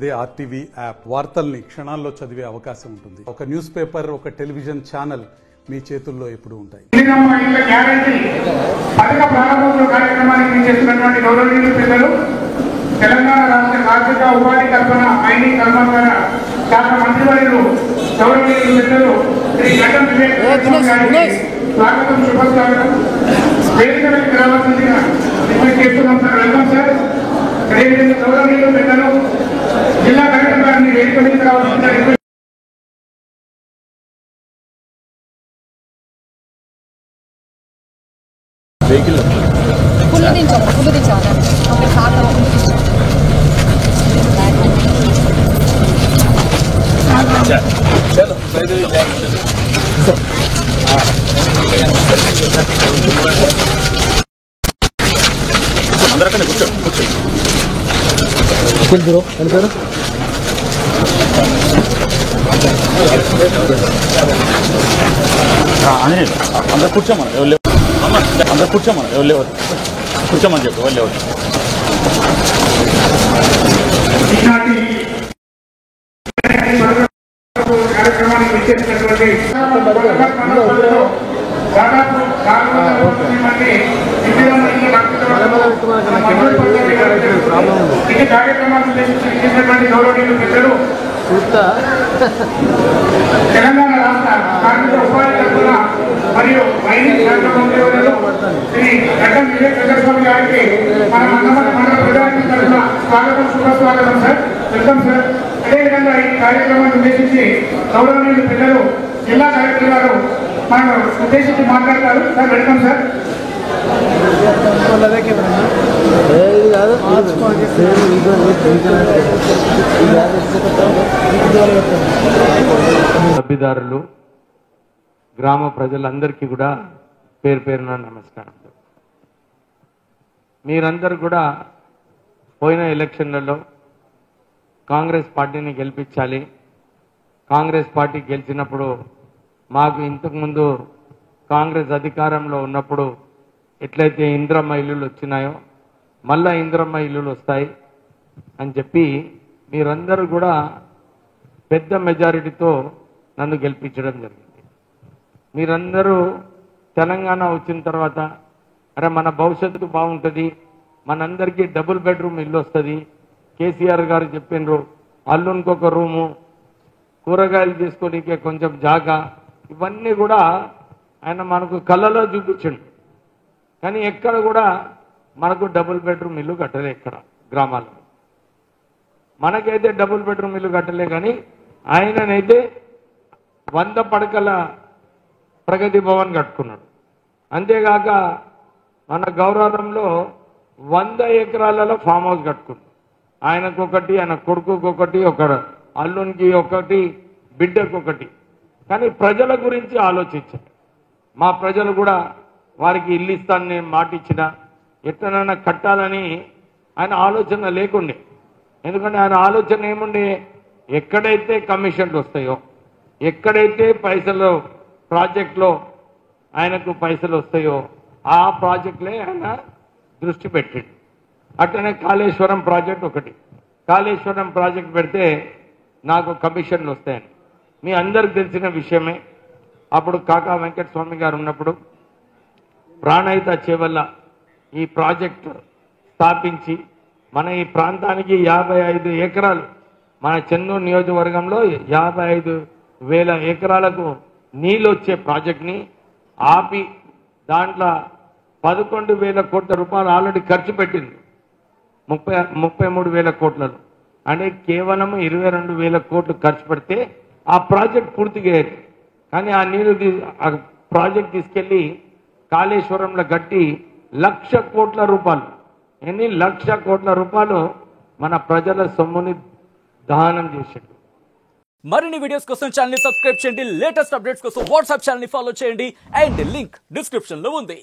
They RTV app వార్తల్ని క్షణాల్లో చదివే అవకాశం ఉంటుంది. ఒక న్యూస్ పేపర్, ఒక టెలివిజన్ ఛానల్ మీ చేతుల్లో ఎప్పుడూ ఉంటాయి. తెలంగాణ రాష్ట్ర ఆర్థిక ఉపాధి కల్పన మైనింగ్ కర్మాగార శాఖ మంత్రివర్యులు గౌరవనీయులు పెద్దలు శ్రీ గడ్డం వివేక్ స్వాగతం, శుభస్వాగతం. వేదిక మీదకి రావాల్సిందిగా రిక్వెస్ట్ చేస్తున్నాం సార్. Welcome sir. అదేవిధంగా గౌరవనీయులు పెద్దలు జిల్లా కలెక్టర్ గారిని వేదిక మీదకి రావాల్సిందిగా రిక్వెస్ట్. అందరికీ కూర్చోండి. అందరు కూర్చోమని ఎవరు లేవు. అందరు కూర్చోమని ఎవరు లేవు. కూర్చోమని చెప్పి ఎవరు లేవు. కార్యక్రమానికి విచ్చేసినటువంటి దాదాపు 400 మంది ఈ కార్యక్రమాన్ని ఉద్దేశించినటువంటి గౌరవనీయులు పెద్దలు తెలంగాణ రాష్ట్ర కార్మిక ఉపాధి కల్పన మరియు మైనింగ్ శాఖ మంత్రివర్యులు శ్రీ గడ్డం వివేక్ వెంకటస్వామి గారికి మన మండల ప్రజానికి తరఫున స్వాగతం, శుభస్వాగతం సార్. Welcome sir. అదేవిధంగా ఈ కార్యక్రమాన్ని ఉద్దేశించి గౌరవనీయులు పెద్దలు జిల్లా కలెక్టర్ గారు మనం ఉద్దేశించి మాట్లాడతారు సార్. Welcome sir. లబ్ధిదారులు, గ్రామ ప్రజలందరికీ కూడా పేరు పేరున నమస్కారం. మీరందరూ కూడా పోయిన ఎలక్షన్లలో కాంగ్రెస్ పార్టీని గెలిపించాలి. కాంగ్రెస్ పార్టీ గెలిచినప్పుడు మాకు ఇంతకుముందు కాంగ్రెస్ అధికారంలో ఉన్నప్పుడు ఎట్లయితే ఇందిరమ్మ ఇల్లులు వచ్చినాయో మళ్ళా ఇందిరమ్మ ఇల్లులు వస్తాయి అని చెప్పి మీరందరూ కూడా పెద్ద మెజారిటీతో నన్ను గెలిపించడం జరిగింది. మీరందరూ తెలంగాణ వచ్చిన తర్వాత అరే మన భవిష్యత్తు బాగుంటుంది, మనందరికీ డబుల్ బెడ్రూమ్ ఇల్లు వస్తుంది, కేసీఆర్ గారు చెప్పిండ్రు అల్లునికి ఒక రూము, కూరగాయలు చేసుకోనికే కొంచెం జాగా, ఇవన్నీ కూడా ఆయన మనకు కళ్ళలో చూపించండు. కానీ ఎక్కడ కూడా మనకు డబుల్ బెడ్రూమ్ ఇల్లు కట్టలే. ఎక్కడ గ్రామాల్లో మనకైతే డబుల్ బెడ్రూమ్ ఇల్లు కట్టలే, కానీ ఆయననైతే 100 పడకల ప్రగతి భవన్ కట్టుకున్నాడు. అంతేగాక మన గౌరవంలో 100 ఎకరాలలో ఫామ్ హౌస్ కట్టుకున్నాడు. ఆయనకొకటి, ఆయన కొడుకుకొకటి, ఒక అల్లునికి ఒకటి, బిడ్డకొకటి. కానీ ప్రజల గురించి ఆలోచించారు. మా ప్రజలు కూడా వారికి ఇల్లు ఇస్తాను నేను మాట ఇచ్చిన, ఎట్లనైనా కట్టాలని ఆయన ఆలోచన లేకుండే. ఎందుకంటే ఆయన ఆలోచన ఏముండే, ఎక్కడైతే కమిషన్లు వస్తాయో, ఎక్కడైతే పైసలు ప్రాజెక్టులో ఆయనకు పైసలు వస్తాయో ఆ ప్రాజెక్టులే ఆయన దృష్టి పెట్టాడు. అట్లనే కాళేశ్వరం ప్రాజెక్ట్ ఒకటి, కాళేశ్వరం ప్రాజెక్ట్ పెడితే నాకు కమిషన్లు వస్తాయని మీ అందరికి తెలిసిన విషయమే. అప్పుడు కాకా వెంకటస్వామి గారు ఉన్నప్పుడు ప్రాణహిత చేవల్ల ఈ ప్రాజెక్టు స్థాపించి మన ఈ ప్రాంతానికి 55 ఎకరాలు, మన చెన్నూరు నియోజకవర్గంలో 55,000 ఎకరాలకు నీళ్ళు వచ్చే ప్రాజెక్ట్ని ఆపి దాంట్లో 11,000 కోట్ల రూపాయలు ఆల్రెడీ ఖర్చు పెట్టింది. 33,000 కోట్లలో అంటే కేవలం 22,000 కోట్లు ఖర్చు పెడితే ఆ ప్రాజెక్ట్ పూర్తిగా అయ్యేది. కానీ ఆ నీళ్ళు ఆ ప్రాజెక్ట్ తీసుకెళ్లి కాళేశ్వరంలో కట్టి 1,00,000 కోట్ల రూపాయలు, 1,00,000 కోట్ల రూపాయలు మన ప్రజల సొమ్ముని దహనం చేశాడు. మరిన్ని వీడియోస్ కోసం ఛానల్ ని సబ్స్క్రైబ్ చేయండి. లేటెస్ట్ అప్డేట్స్ కోసం వాట్సాప్ ఛానల్ ని ఫాలో చేయండి. అండ్ లింక్ డిస్క్రిప్షన్ లో ఉంది.